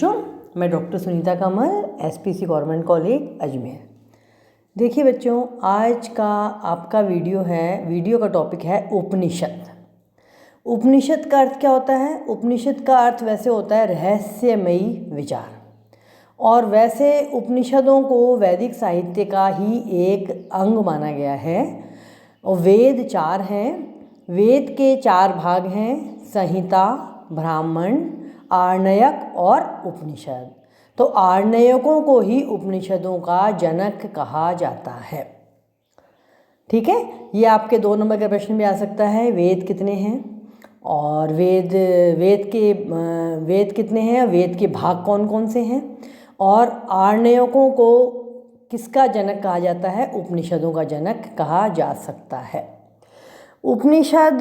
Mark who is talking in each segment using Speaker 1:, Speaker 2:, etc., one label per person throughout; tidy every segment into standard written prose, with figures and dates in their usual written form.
Speaker 1: बच्चों, मैं डॉक्टर सुनीता कमल, SPC government college Ajmer. देखिए बच्चों, आज का आपका वीडियो का टॉपिक है उपनिषद। उपनिषद का अर्थ क्या होता है? उपनिषद का अर्थ वैसे होता है रहस्यमयी विचार, और वैसे उपनिषदों को वैदिक साहित्य का ही एक अंग माना गया है। और वेद 4 हैं। वेद के 4 भाग हैं: संहिता, ब्राह्मण, आर्णयक और उपनिषद। तो आर्णयकों को ही उपनिषदों का जनक कहा जाता है। ठीक है, ये आपके 2 नंबर का प्रश्न भी आ सकता है। वेद कितने हैं और वेद कितने हैं, वेद के भाग कौन कौन से हैं, और आर्णयकों को किसका जनक कहा जाता है? उपनिषदों का जनक कहा जा सकता है। उपनिषद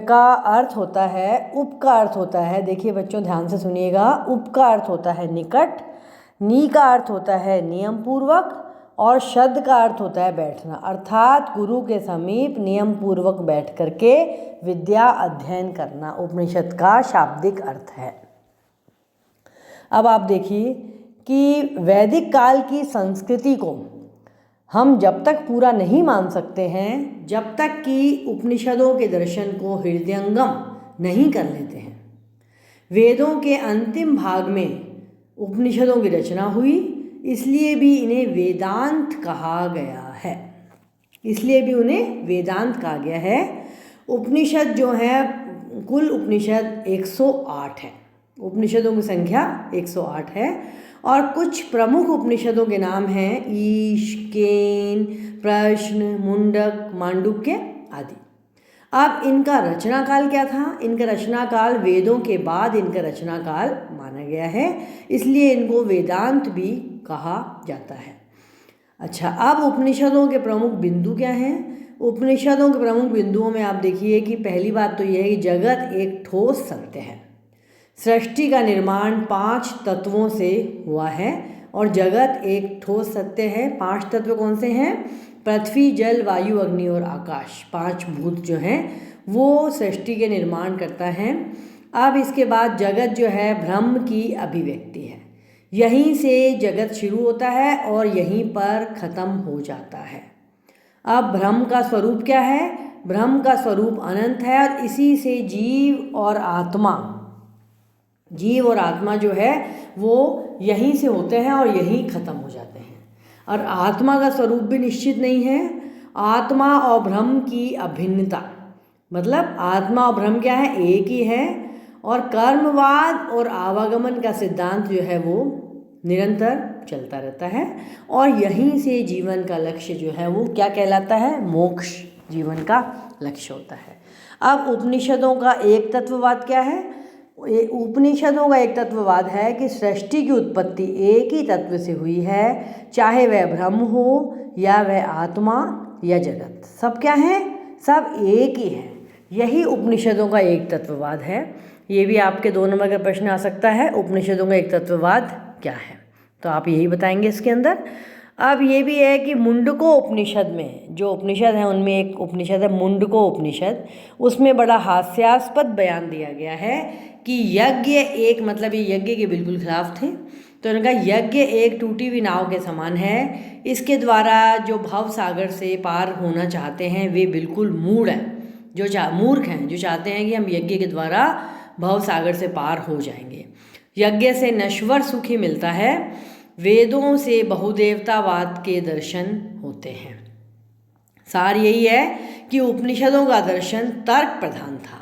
Speaker 1: का अर्थ होता है, उप का अर्थ होता है, देखिए बच्चों ध्यान से सुनिएगा, उप का अर्थ होता है निकट, नी का अर्थ होता है नियम पूर्वक, और शद का अर्थ होता है बैठना, अर्थात गुरु के समीप नियम पूर्वक बैठ करके विद्या अध्ययन करना उपनिषद का शाब्दिक अर्थ है। अब आप देखिए कि वैदिक काल की संस्कृति को हम जब तक पूरा नहीं मान सकते हैं, जब तक कि उपनिषदों के दर्शन को हृदयंगम नहीं कर लेते हैं। वेदों के अंतिम भाग में उपनिषदों की रचना हुई, इसलिए भी इन्हें वेदांत कहा गया है। उपनिषद जो है, कुल उपनिषद 108 है। उपनिषदों की संख्या 108 है, और कुछ प्रमुख उपनिषदों के नाम हैं ईश, केन, प्रश्न, मुंडक, मांडुक्य आदि। अब इनका रचना काल क्या था? इनका रचना काल वेदों के बाद इनका रचना काल माना गया है, इसलिए इनको वेदांत भी कहा जाता है। अच्छा, अब उपनिषदों के प्रमुख बिंदु क्या हैं? उपनिषदों के प्रमुख बिंदुओं में आप देखिए कि पहली बात तो यह है कि जगत एक ठोस सत्य है। सृष्टि का निर्माण 5 तत्वों से हुआ है, और जगत एक ठोस सत्य है। 5 तत्व कौन से हैं? पृथ्वी, जल, वायु, अग्नि और आकाश। 5 भूत जो हैं वो सृष्टि के निर्माण करता है। अब इसके बाद जगत जो है ब्रह्म की अभिव्यक्ति है। यहीं से जगत शुरू होता है और यहीं पर ख़त्म हो जाता है। अब ब्रह्म का स्वरूप क्या है? ब्रह्म का स्वरूप अनंत है, और इसी से जीव और आत्मा जो है वो यहीं से होते हैं और यहीं ख़त्म हो जाते हैं। और आत्मा का स्वरूप भी निश्चित नहीं है। आत्मा और ब्रह्म की अभिन्नता, मतलब आत्मा और ब्रह्म क्या है? एक ही है। और कर्मवाद और आवागमन का सिद्धांत जो है वो निरंतर चलता रहता है, और यहीं से जीवन का लक्ष्य जो है वो क्या कहलाता है? मोक्ष जीवन का लक्ष्य होता है। अब उपनिषदों का एक तत्ववाद क्या है? उपनिषदों का एक तत्ववाद है कि सृष्टि की उत्पत्ति एक ही तत्व से हुई है, चाहे वह ब्रह्म हो या वह आत्मा या जगत, सब क्या है? सब एक ही है। यही उपनिषदों का एक तत्ववाद है। ये भी आपके 2 नंबर का प्रश्न आ सकता है, उपनिषदों का एक तत्ववाद क्या है? तो आप यही बताएंगे इसके अंदर। अब ये भी है कि मुंडको उपनिषद में, जो उपनिषद है उनमें एक उपनिषद है मुंडको उपनिषद, उसमें बड़ा हास्यास्पद बयान दिया गया है कि यज्ञ एक, मतलब ये यज्ञ के बिल्कुल खिलाफ थे। तो उनका यज्ञ एक टूटी हुई नाव के समान है। इसके द्वारा जो भव सागर से पार होना चाहते हैं वे बिल्कुल मूढ़ हैं, मूर्ख हैं, जो चाहते हैं कि हम यज्ञ के द्वारा भव सागर से पार हो जाएंगे। यज्ञ से नश्वर सुख ही मिलता है। वेदों से बहुदेवतावाद के दर्शन होते हैं। सार यही है कि उपनिषदों का दर्शन तर्क प्रधान था।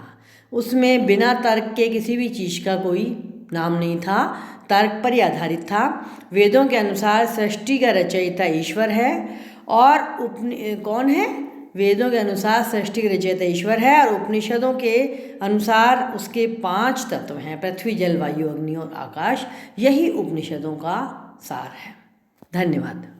Speaker 1: उसमें बिना तर्क के किसी भी चीज़ का कोई नाम नहीं था, तर्क पर ही आधारित था। वेदों के अनुसार सृष्टि का रचयिता ईश्वर है, और कौन है? वेदों के अनुसार सृष्टि का रचयिता ईश्वर है, और उपनिषदों के अनुसार उसके 5 तत्व हैं: पृथ्वी, जल, वायु, अग्नि और आकाश। यही उपनिषदों का सार है। धन्यवाद।